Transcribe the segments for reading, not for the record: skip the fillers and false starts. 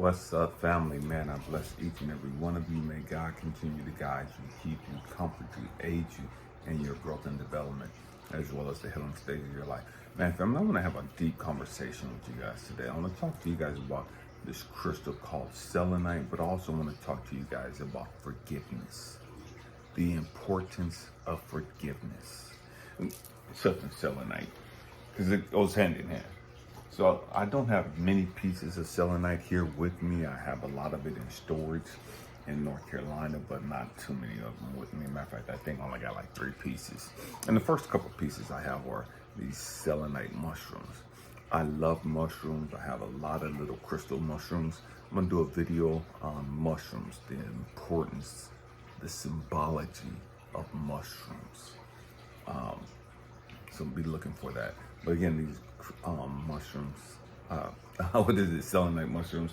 What's up, family? Man, I bless each and every one of you. May God continue to guide you, keep you, comfort you, aid you in your growth and development, as well as the healing stage of your life. Man, family, I want to have a deep conversation with you guys today. I want to talk to you guys about this crystal called selenite, but I also want to talk to you guys about forgiveness, the importance of forgiveness. Such as selenite, because it goes hand in hand. So I don't have many pieces of selenite here with me. I have a lot of it in storage in North Carolina, but not too many of them with me. Matter of fact, I think I only got like 3 pieces. And the first couple pieces I have are these selenite mushrooms. I love mushrooms. I have a lot of little crystal mushrooms. I'm gonna do a video on mushrooms, the importance, the symbology of mushrooms. So be looking for that. But again, these mushrooms, what is it? Selenite mushrooms.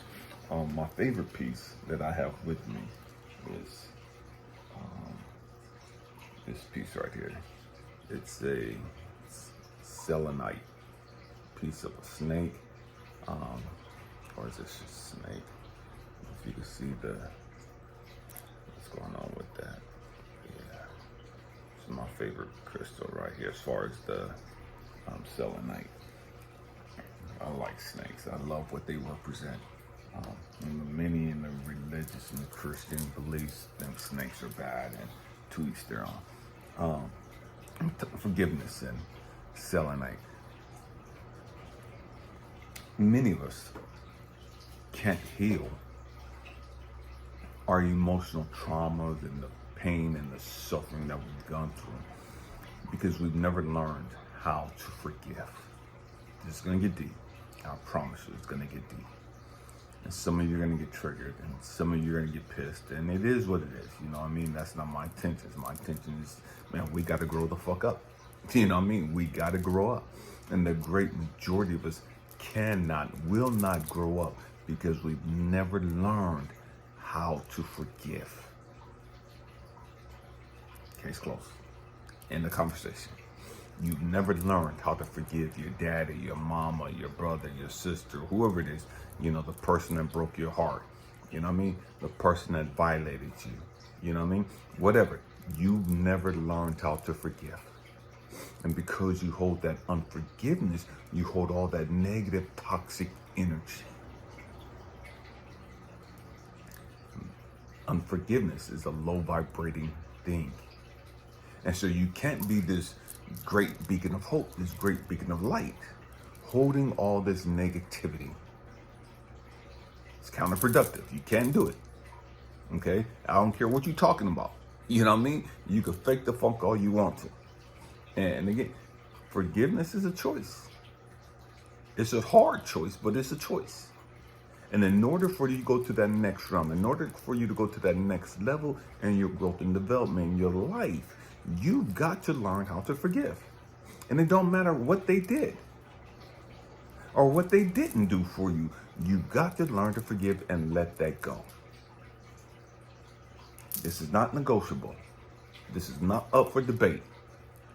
My favorite piece that I have with me is this piece right here. It's a selenite piece of a snake, or is this just a snake? If you can see what's going on with that. Yeah, it's my favorite crystal right here as far as the selenite. I like snakes. I love what they represent. Many in the religious and the Christian beliefs think snakes are bad, and to each their own. Forgiveness and selenite. Many of us can't heal our emotional traumas and the pain and the suffering that we've gone through because we've never learned how to forgive. It's going to get deep. I promise you, it's going to get deep. And some of you are going to get triggered, and some of you are going to get pissed, and it is what it is. You know what I mean? That's not my intentions. My intention is, man, we got to grow the fuck up. You know what I mean? We got to grow up. And the great majority of us will not grow up because we've never learned how to forgive. Case closed. End the conversation. You've never learned how to forgive your daddy, your mama, your brother, your sister, whoever it is, you know, the person that broke your heart, you know what I mean? The person that violated you, you know what I mean? Whatever. You've never learned how to forgive. And because you hold that unforgiveness, you hold all that negative, toxic energy. Unforgiveness is a low vibrating thing. And so you can't be this great beacon of hope, this great beacon of light, holding all this negativity. It's counterproductive. You can't do it. Okay? I don't care what you're talking about. You know what I mean? You can fake the funk all you want to. And again, forgiveness is a choice. It's a hard choice, but it's a choice. And in order for you to go to that next realm, in order for you to go to that next level in your growth and development in your life, you've got to learn how to forgive. And it don't matter what they did or what they didn't do for you. You've got to learn to forgive and let that go. This is not negotiable. This is not up for debate.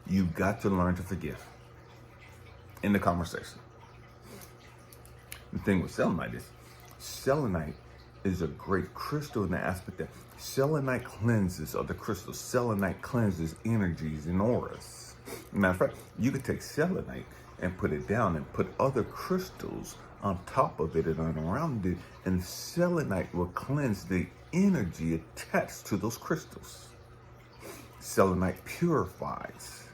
You've got to learn to forgive. In the conversation. The thing with selenite is a great crystal in the aspect that selenite cleanses other crystals. Selenite cleanses energies and auras. Matter of fact, you could take selenite and put it down and put other crystals on top of it and around it, and selenite will cleanse the energy attached to those crystals. Selenite purifies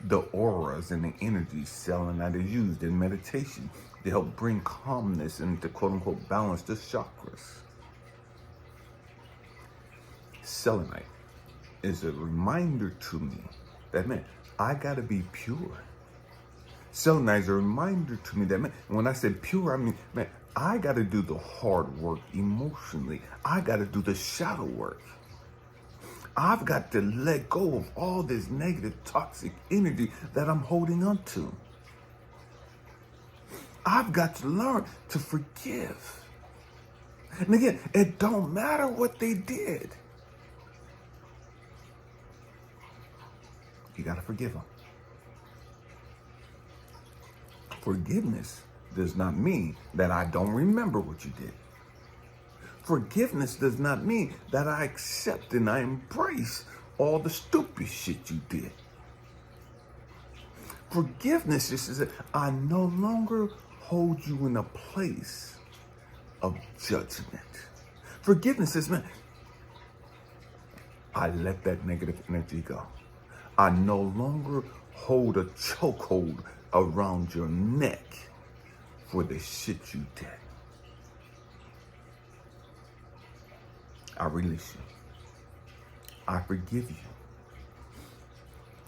the auras and the energy. Selenite is used in meditation to help bring calmness and to quote unquote balance the chakras. Selenite is a reminder to me that, man, I gotta be pure. Selenite is a reminder to me that, man, when I said pure, I mean, man, I gotta do the hard work emotionally. I gotta do the shadow work. I've got to let go of all this negative, toxic energy that I'm holding on to. I've got to learn to forgive. And again, it don't matter what they did. You got to forgive them. Forgiveness does not mean that I don't remember what you did. Forgiveness does not mean that I accept and I embrace all the stupid shit you did. Forgiveness is that I no longer hold you in a place of judgment. Forgiveness is, man, I let that negative energy go. I no longer hold a chokehold around your neck for the shit you did. I release you. I forgive you.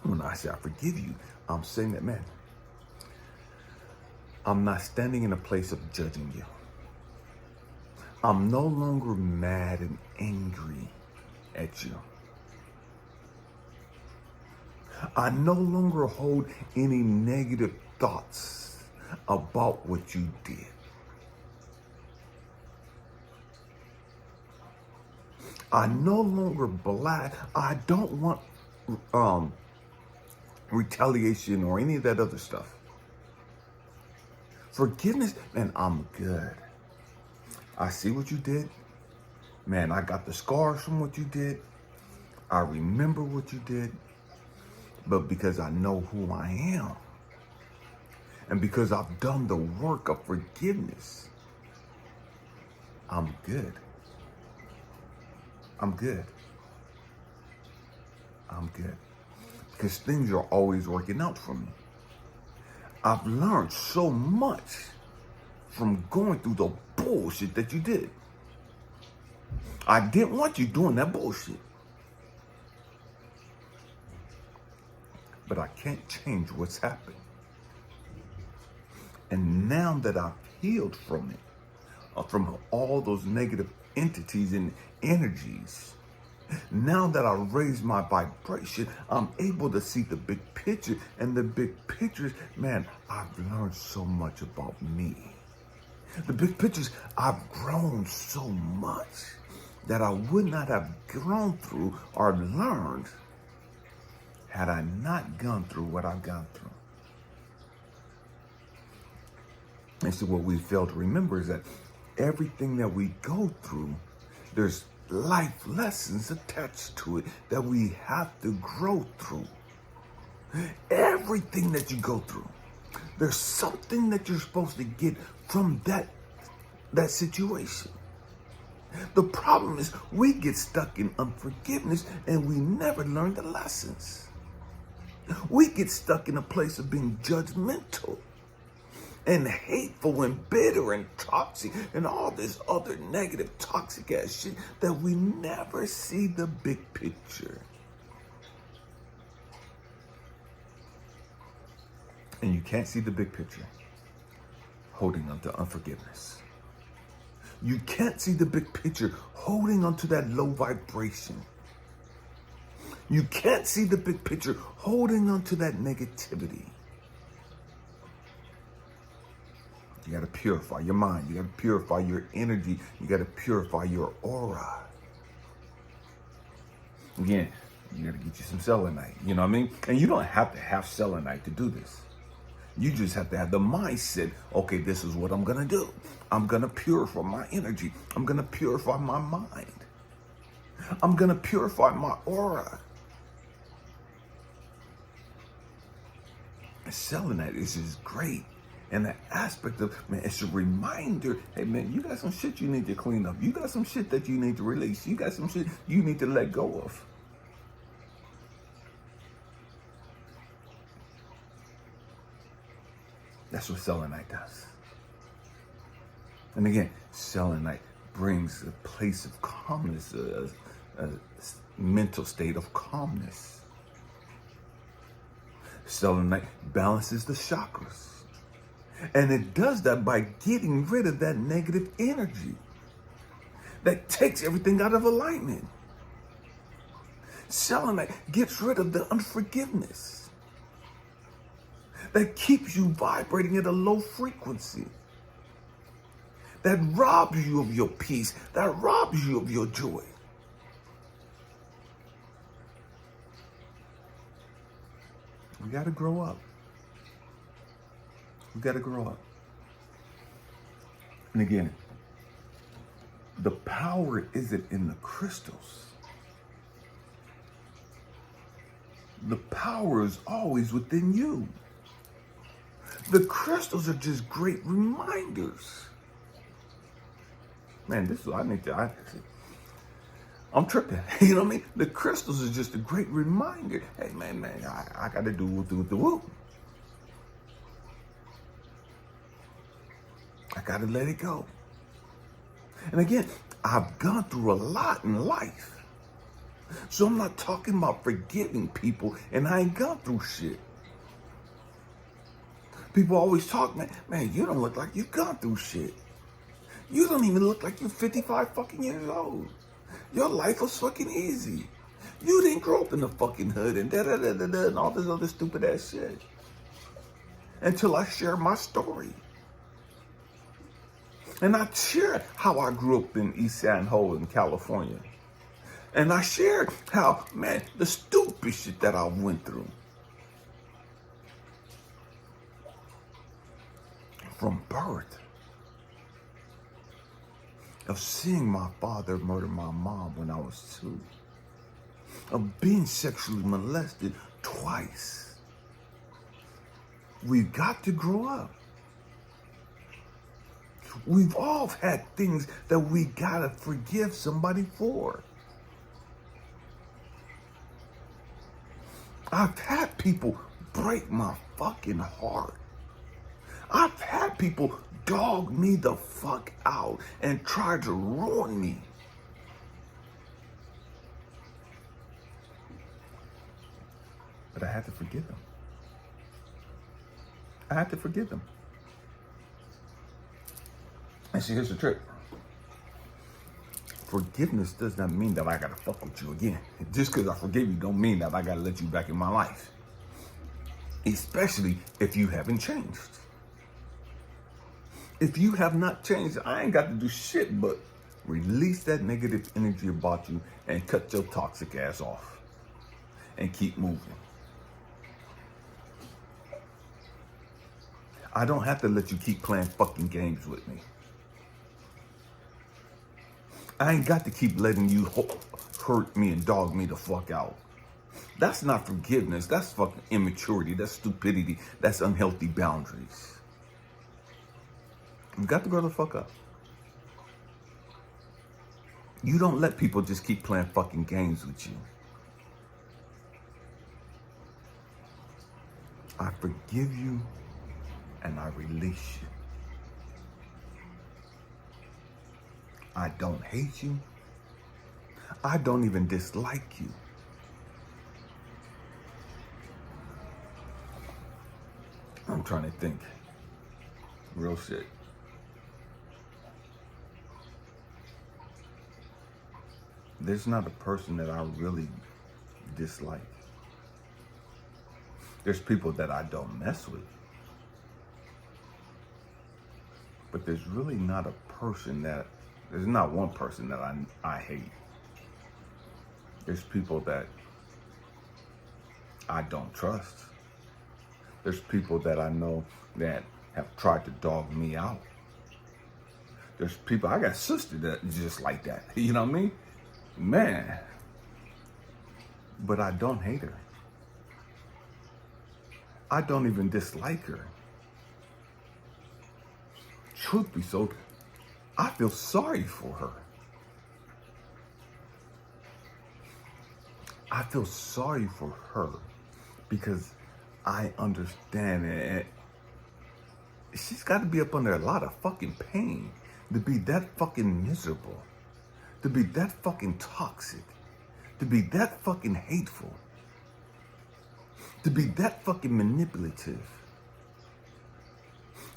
When I say I forgive you, I'm saying that, man, I'm not standing in a place of judging you. I'm no longer mad and angry at you. I no longer hold any negative thoughts about what you did. I no longer I don't want retaliation or any of that other stuff. Forgiveness, man, I'm good. I see what you did. Man, I got the scars from what you did. I remember what you did. But because I know who I am, and because I've done the work of forgiveness, I'm good. I'm good. I'm good. Because things are always working out for me. I've learned so much from going through the bullshit that you did. I didn't want you doing that bullshit. But I can't change what's happened. And now that I've healed from it, from all those negative entities and energies, now that I raised my vibration, I'm able to see the big picture. And the big picture is, man, I've learned so much about me. The big picture is, I've grown so much that I would not have grown through or learned had I not gone through what I've gone through. And so what we fail to remember is that everything that we go through, there's life lessons attached to it that we have to grow through. Everything that you go through, there's something that you're supposed to get from that situation. The problem is we get stuck in unforgiveness and we never learn the lessons. We get stuck in a place of being judgmental and hateful and bitter and toxic and all this other negative toxic ass shit that we never see the big picture. And you can't see the big picture holding on to unforgiveness. You can't see the big picture holding on to that low vibration. You can't see the big picture holding on to that negativity. You got to purify your mind. You got to purify your energy. You got to purify your aura. Again, you got to get you some selenite. You know what I mean? And you don't have to have selenite to do this. You just have to have the mindset, okay, this is what I'm going to do. I'm going to purify my energy. I'm going to purify my mind. I'm going to purify my aura. Selenite is just great. And the aspect of, man, it's a reminder, hey, man, you got some shit you need to clean up. You got some shit that you need to release. You got some shit you need to let go of. That's what selenite does. And again, selenite brings a place of calmness, a mental state of calmness. Selenite balances the chakras. And it does that by getting rid of that negative energy that takes everything out of alignment. Selenite gets rid of the unforgiveness that keeps you vibrating at a low frequency, that robs you of your peace, that robs you of your joy. We got to grow up. We got to grow up. And again, the power isn't in the crystals. The power is always within you. The crystals are just great reminders. Man, this is what I need to, I'm tripping. You know what I mean? The crystals are just a great reminder. Hey, man, I got to do the whoop. I got to let it go. And again, I've gone through a lot in life. So I'm not talking about forgiving people, and I ain't gone through shit. People always talk, man, you don't look like you've gone through shit. You don't even look like you're 55 fucking years old. Your life was fucking easy. You didn't grow up in the fucking hood and da-da-da-da-da and all this other stupid ass shit. Until I share my story. And I shared how I grew up in East San Jose in California. And I shared how, man, the stupid shit that I went through. From birth. Of seeing my father murder my mom when I was 2. Of being sexually molested twice. We've got to grow up. We've all had things that we gotta forgive somebody for. I've had people break my fucking heart. I've had people dog me the fuck out and try to ruin me. But I had to forgive them. I had to forgive them. And see, here's the trick. Forgiveness does not mean that I gotta fuck with you again. Just because I forgive you don't mean that I gotta let you back in my life. Especially if you haven't changed. If you have not changed, I ain't got to do shit but release that negative energy about you and cut your toxic ass off. And keep moving. I don't have to let you keep playing fucking games with me. I ain't got to keep letting you hurt me and dog me the fuck out. That's not forgiveness. That's fucking immaturity. That's stupidity. That's unhealthy boundaries. You've got to grow the fuck up. You don't let people just keep playing fucking games with you. I forgive you and I release you. I don't hate you. I don't even dislike you. I'm trying to think. Real shit. There's not a person that I really dislike. There's people that I don't mess with. But there's really not a person that, there's not one person that I hate. There's people that I don't trust. There's people that I know that have tried to dog me out. There's people, I got a sister that just like that. You know what I mean? Man. But I don't hate her. I don't even dislike her. Truth be told, I feel sorry for her. I feel sorry for her because I understand it. She's got to be up under a lot of fucking pain to be that fucking miserable, to be that fucking toxic, to be that fucking hateful, to be that fucking manipulative,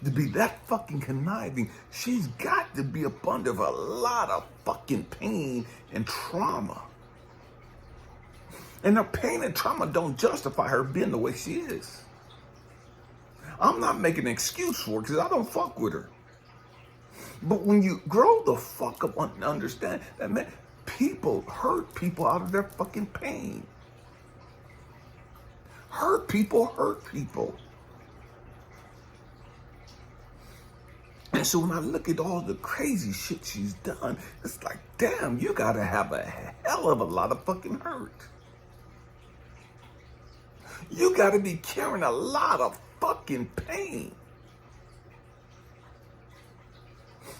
to be that fucking conniving. She's got to be up under a lot of fucking pain and trauma. And her pain and trauma don't justify her being the way she is. I'm not making an excuse for it because I don't fuck with her. But when you grow the fuck up and understand that, man, people hurt people out of their fucking pain. Hurt people hurt people. And so when I look at all the crazy shit she's done, it's like, damn, you gotta have a hell of a lot of fucking hurt. You gotta be carrying a lot of fucking pain.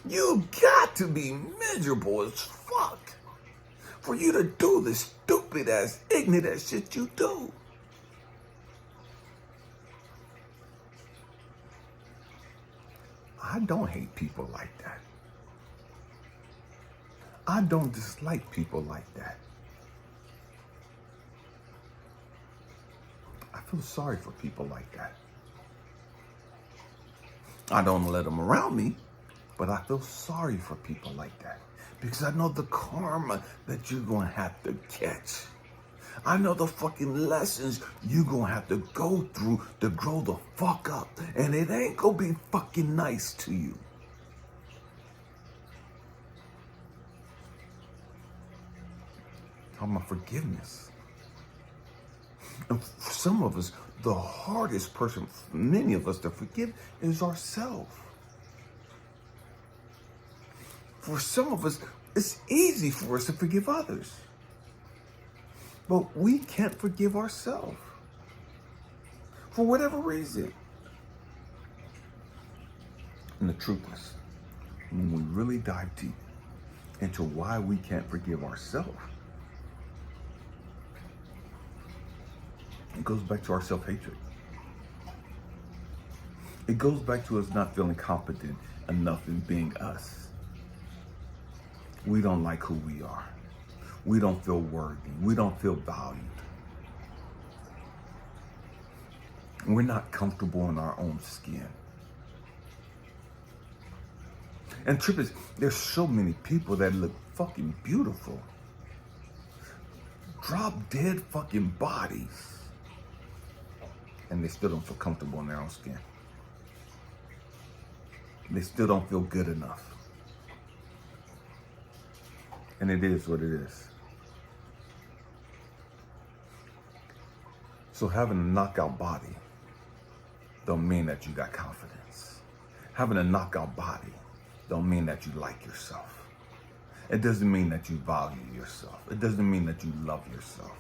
You got to be miserable as fuck for you to do the stupid ass, ignorant ass shit you do. I don't hate people like that. I don't dislike people like that. I feel sorry for people like that. I don't let them around me, but I feel sorry for people like that because I know the karma that you're going to have to catch. I know the fucking lessons you're going to have to go through to grow the fuck up. And it ain't going to be fucking nice to you. Talking about forgiveness. And for some of us, the hardest person, for many of us, to forgive is ourselves. For some of us, it's easy for us to forgive others. But we can't forgive ourselves. For whatever reason. And the truth is, when we really dive deep into why we can't forgive ourselves, it goes back to our self-hatred. It goes back to us not feeling competent enough in being us. We don't like who we are. We don't feel worthy. We don't feel valued. We're not comfortable in our own skin. And the truth is, there's so many people that look fucking beautiful. Drop dead fucking bodies. And they still don't feel comfortable in their own skin. They still don't feel good enough. And it is what it is. So having a knockout body don't mean that you got confidence. Having a knockout body don't mean that you like yourself. It doesn't mean that you value yourself. It doesn't mean that you love yourself.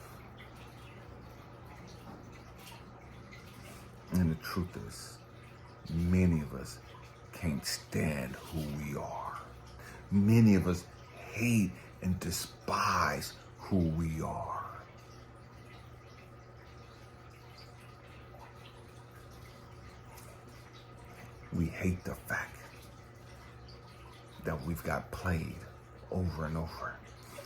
And the truth is, many of us can't stand who we are. Many of us hate and despise who we are. We hate the fact that we've got played over and over.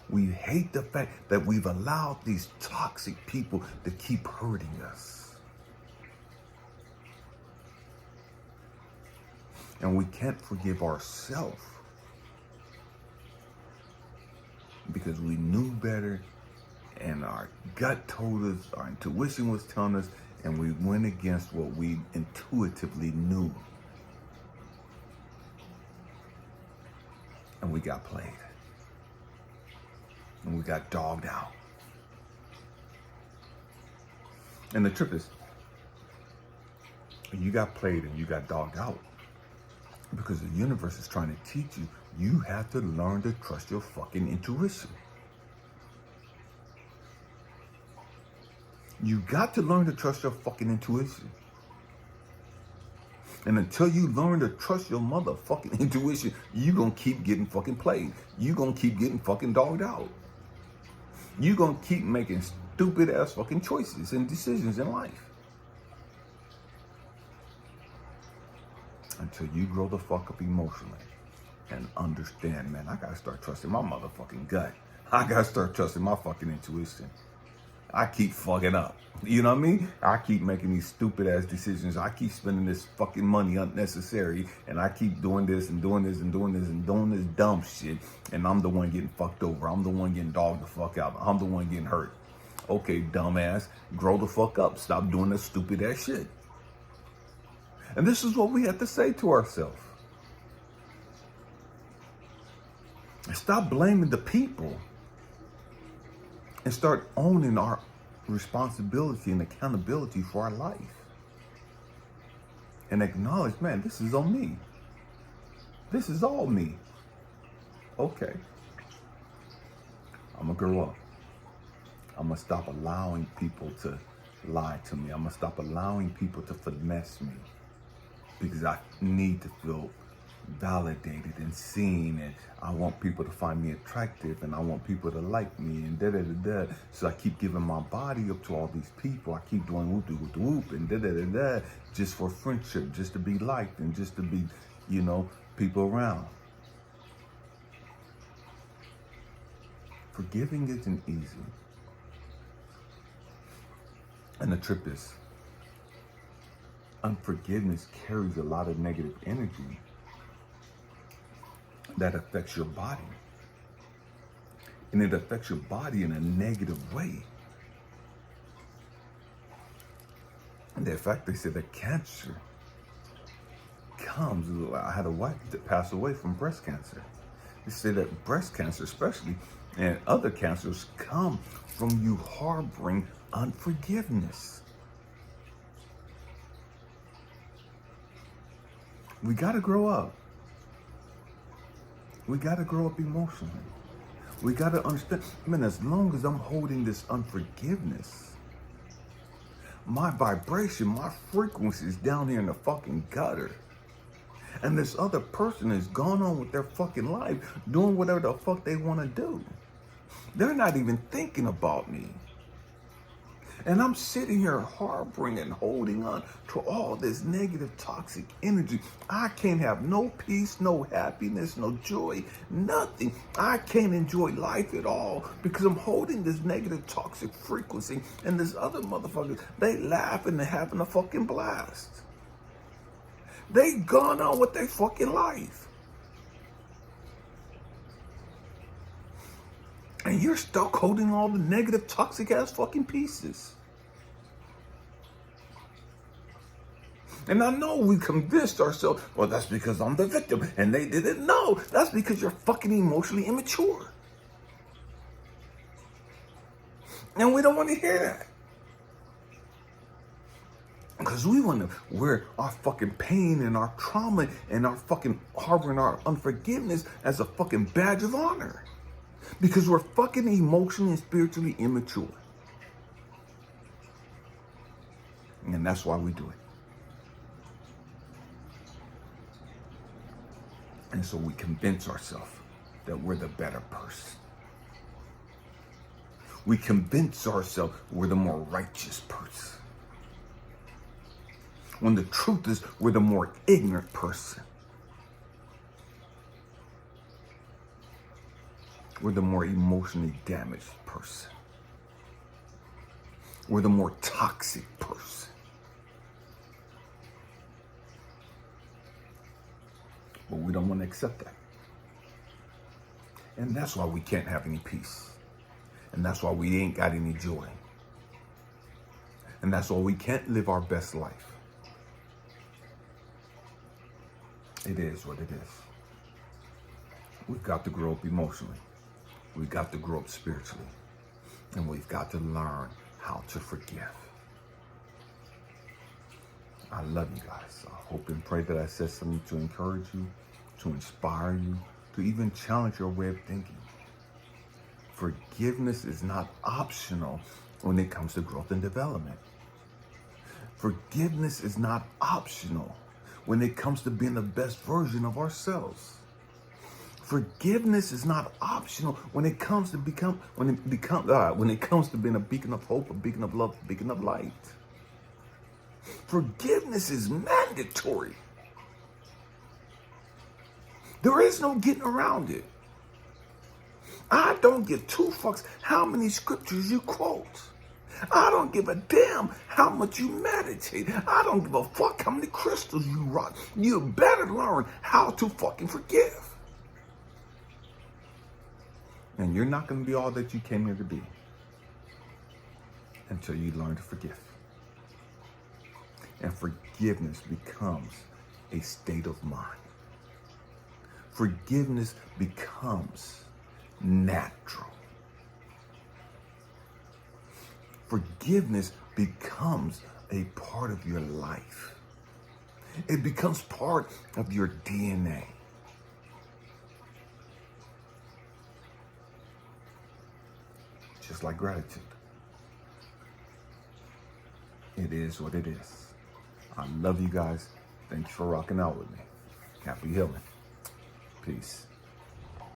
We hate the fact that we've allowed these toxic people to keep hurting us. And we can't forgive ourselves because we knew better and our gut told us, our intuition was telling us, and we went against what we intuitively knew. And we got played. And we got dogged out. And the truth is, you got played and you got dogged out because the universe is trying to teach you, you have to learn to trust your fucking intuition. You got to learn to trust your fucking intuition. And until you learn to trust your motherfucking intuition, you gonna keep getting fucking played. You gonna keep getting fucking dogged out. You gonna keep making stupid ass fucking choices and decisions in life. Until you grow the fuck up emotionally and understand, man, I gotta start trusting my motherfucking gut. I gotta start trusting my fucking intuition. I keep fucking up. You know what I mean? I keep making these stupid ass decisions. I keep spending this fucking money unnecessary, and I keep doing this and doing this and doing this and doing this dumb shit, and I'm the one getting fucked over. I'm the one getting dogged the fuck out. I'm the one getting hurt. Okay, dumbass, grow the fuck up. Stop doing this stupid ass shit. And this is what we have to say to ourselves. Stop blaming the people and start owning our responsibility and accountability for our life. And acknowledge, man, this is on me. This is all me. Okay. I'm going to grow up. I'm going to stop allowing people to lie to me. I'm going to stop allowing people to finesse me, because I need to feel validated and seen, and I want people to find me attractive, and I want people to like me, and da-da-da-da. So I keep giving my body up to all these people. I keep doing whoop-de-whoop-de-whoop and da-da-da-da, just for friendship, just to be liked, and just to be, people around. Forgiving isn't easy. And the trip is, unforgiveness carries a lot of negative energy that affects your body. And it affects your body in a negative way. And in fact, they said that cancer comes, I had a wife that passed away from breast cancer. They say that breast cancer especially, and other cancers, come from you harboring unforgiveness. We got to grow up. We got to grow up emotionally. We got to understand, as long as I'm holding this unforgiveness, my vibration, my frequency is down here in the fucking gutter. And this other person has gone on with their fucking life, doing whatever the fuck they want to do. They're not even thinking about me. And I'm sitting here harboring and holding on to all this negative, toxic energy. I can't have no peace, no happiness, no joy, nothing. I can't enjoy life at all because I'm holding this negative, toxic frequency. And this other motherfuckers, they laughing and having a fucking blast. They gone on with their fucking life. And you're stuck holding all the negative, toxic ass fucking pieces. And I know we convinced ourselves, well, that's because I'm the victim and they didn't know. That's because you're fucking emotionally immature. And we don't want to hear that. Because we want to wear our fucking pain and our trauma and our fucking harboring our unforgiveness as a fucking badge of honor. Because we're fucking emotionally and spiritually immature. And that's why we do it. And so we convince ourselves that we're the better person. We convince ourselves we're the more righteous person. When the truth is, we're the more ignorant person. We're the more emotionally damaged person. We're the more toxic person. But we don't want to accept that. And that's why we can't have any peace. And that's why we ain't got any joy. And that's why we can't live our best life. It is what it is. We've got to grow up emotionally. We've got to grow up spiritually. And we've got to learn how to forgive. I love you guys. I hope and pray that I said something to encourage you, to inspire you, to even challenge your way of thinking. Forgiveness is not optional when it comes to growth and development. Forgiveness is not optional when it comes to being the best version of ourselves. Forgiveness is not optional when it comes to when it comes to being a beacon of hope, a beacon of love, a beacon of light. Forgiveness is mandatory. There is no getting around it. I don't give two fucks how many scriptures you quote. I don't give a damn how much you meditate. I don't give a fuck how many crystals you rock. You better learn how to fucking forgive. And you're not going to be all that you came here to be until you learn to forgive. And forgiveness becomes a state of mind. Forgiveness becomes natural. Forgiveness becomes a part of your life. It becomes part of your DNA. just like gratitude. It is what it is. I love you guys. Thank you for rocking out with me. Happy healing. Peace.